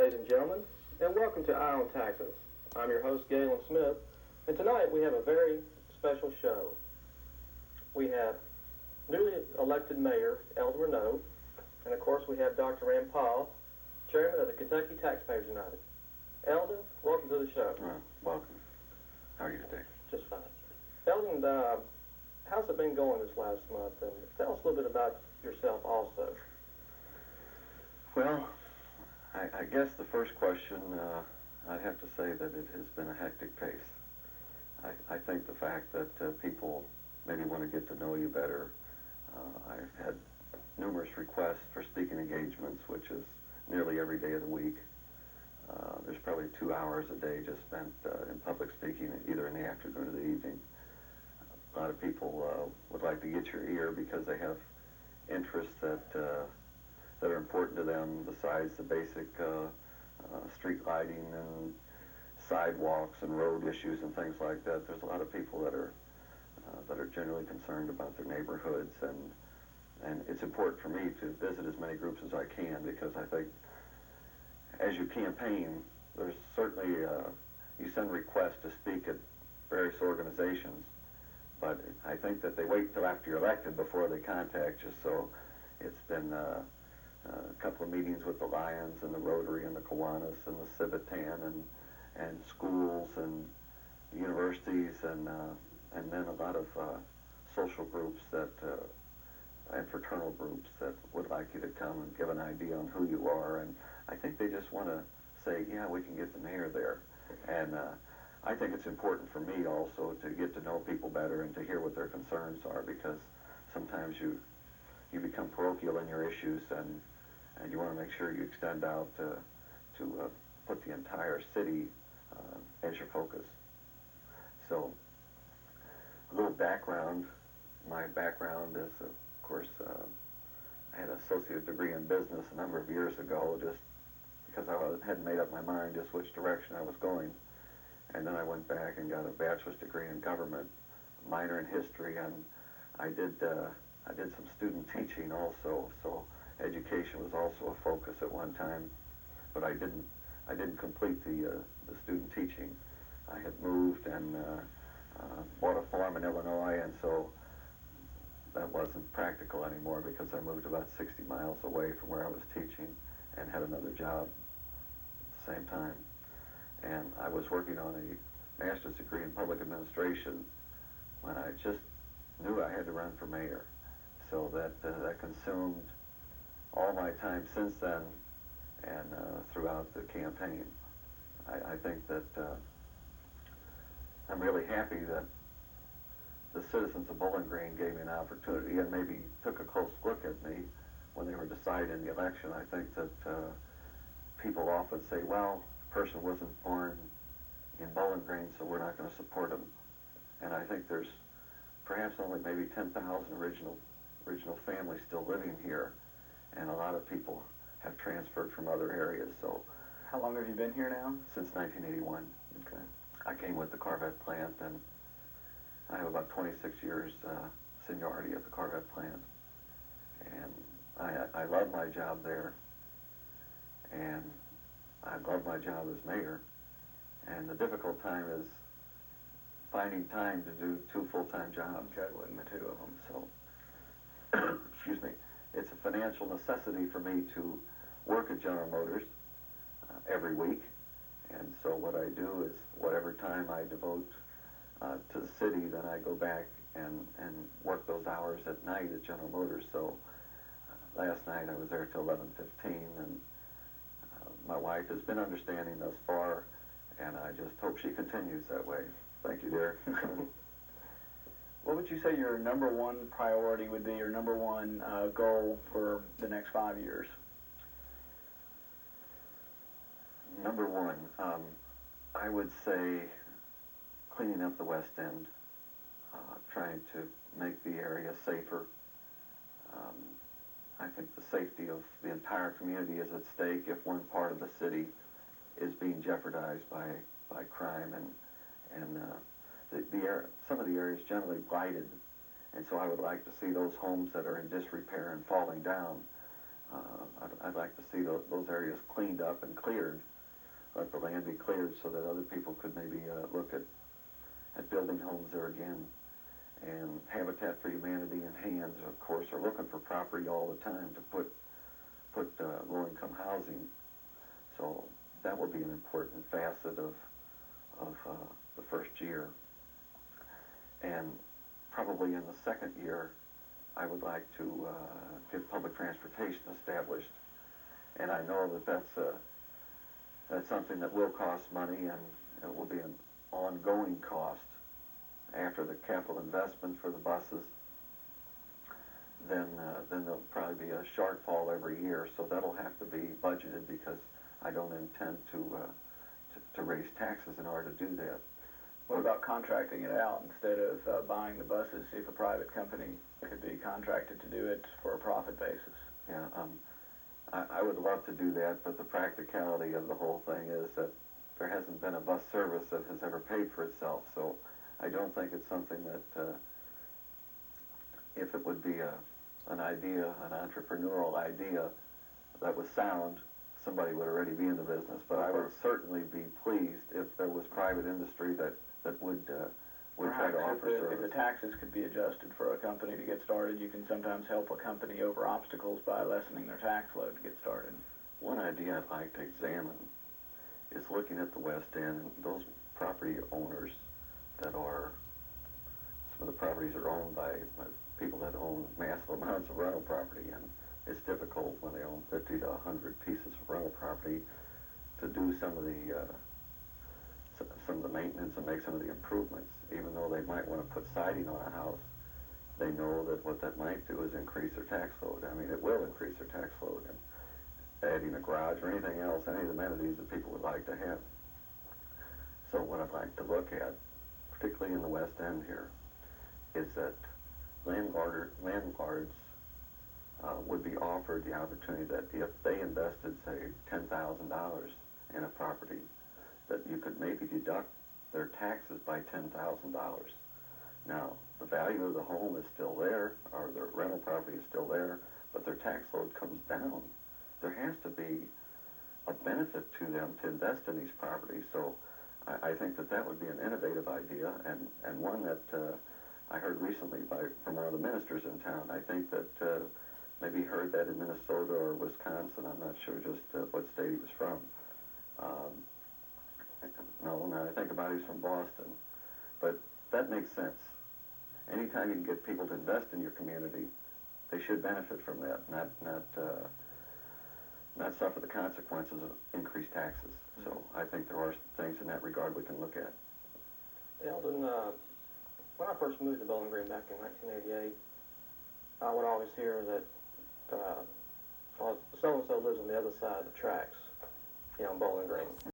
ladies and gentlemen, and welcome to Eye on Taxes. I'm your host, Galen Smith, and tonight we have a very special show. We have newly elected Mayor Eldon Renaud, and of course we have Dr. Rand Paul, Chairman of the Kentucky Taxpayers United. Eldon, welcome to the show. Welcome. How are you today? Just fine. Eldon, how's it been going this last month? And tell us a little bit about yourself also. Well, I guess the first question, I'd have to say that it has been a hectic pace. I think the fact that people maybe want to get to know you better. I've had numerous requests for speaking engagements, which is nearly every day of the week. There's probably 2 hours a day just spent in public speaking, either in the afternoon or the evening. A lot of people would like to get your ear because they have interests that are important to them besides the basic street lighting and sidewalks and road issues and things like that. There's a lot of people that are generally concerned about their neighborhoods, and it's important for me to visit as many groups as I can, because I think as you campaign, there's certainly you send requests to speak at various organizations, but I think that they wait till after you're elected before they contact you. So it's been a couple of meetings with the Lions and the Rotary and the Kiwanis and the Civitan and schools and universities and then a lot of social groups that and fraternal groups that would like you to come and give an idea on who you are. And I think they just want to say, yeah, we can get the mayor there. And I think it's important for me also to get to know people better and to hear what their concerns are, because sometimes you become parochial in your issues, and you want to make sure you extend out to put the entire city as your focus. So a little background. My background is, of course, I had an associate degree in business a number of years ago, just because I hadn't made up my mind just which direction I was going. And then I went back and got a bachelor's degree in government, minor in history, and I did some student teaching also. So education was also a focus at one time, but I didn't complete the student teaching. I had moved and bought a farm in Illinois, and so that wasn't practical anymore, because I moved about 60 miles away from where I was teaching and had another job at the same time. And I was working on a master's degree in public administration when I just knew I had to run for mayor. So that consumed all my time since then and throughout the campaign. I think that I'm really happy that the citizens of Bowling Green gave me an opportunity and maybe took a close look at me when they were deciding the election. I think that people often say, well, the person wasn't born in Bowling Green, so we're not going to support him. And I think there's perhaps only maybe 10,000 original families still living here, and a lot of people have transferred from other areas. So, how long have you been here now? Since 1981. Okay. I came with the Corvette plant, and I have about 26 years seniority at the Corvette plant, and I love my job there, and I love my job as mayor. And the difficult time is finding time to do 2 full-time jobs. Juggling the 2 of them. So, excuse me, it's a financial necessity for me to work at General Motors every week. And so what I do is whatever time I devote to the city, then I go back and work those hours at night at General Motors. So last night I was there till 11:15, and my wife has been understanding thus far, and I just hope she continues that way. Thank you, dear. What would you say your number one priority would be, your number one goal for the next 5 years? Number one, I would say cleaning up the West End, trying to make the area safer. I think the safety of the entire community is at stake if one part of the city is being jeopardized by crime, and some of the areas generally blighted, and so I would like to see those homes that are in disrepair and falling down I'd like to see those areas cleaned up and cleared, let the land be cleared so that other people could maybe look at building homes there again. And Habitat for Humanity and HANDS, of course, are looking for property all the time to put low-income housing. So that will be an important facet of the first year. And probably in the second year, I would like to get public transportation established. And I know that that's something that will cost money, and it will be an ongoing cost. After the capital investment for the buses, then there'll probably be a shortfall every year. So that'll have to be budgeted, because I don't intend to raise taxes in order to do that. What about contracting it out instead of buying the buses? See if a private company could be contracted to do it for a profit basis. Yeah, I would love to do that, but the practicality of the whole thing is that there hasn't been a bus service that has ever paid for itself. So I don't think it's something that, if it would be an idea, an entrepreneurial idea that was sound, somebody would already be in the business. But I would certainly be pleased if there was private industry that would try to offer service. If the taxes could be adjusted for a company to get started, you can sometimes help a company over obstacles by lessening their tax load to get started. One idea I'd like to examine is looking at the West End, and those property owners that are, some of the properties are owned by people that own massive amounts of rental property, and it's difficult when they own 50 to 100 pieces of rental property to do some of the maintenance and make some of the improvements. Even though they might want to put siding on a house, they know that what that might do is increase their tax load. I mean, it will increase their tax load, and adding a garage or anything else, any of the amenities that people would like to have. So what I'd like to look at, particularly in the West End here, is that landlords would be offered the opportunity that if they invested, say, $10,000 in a property, that you could maybe deduct their taxes by $10,000. Now, the value of the home is still there, or the rental property is still there, but their tax load comes down. There has to be a benefit to them to invest in these properties. So I think that would be an innovative idea, and one that I heard recently from one of the ministers in town. I think that maybe he heard that in Minnesota or Wisconsin. I'm not sure just what state he was from. No, now I think about it, he's from Boston. But that makes sense. Anytime you can get people to invest in your community, they should benefit from that, not suffer the consequences of increased taxes. So I think there are things in that regard we can look at. Eldon, when I first moved to Bowling Green back in 1988, I would always hear that so-and-so lives on the other side of the tracks, on Bowling Green.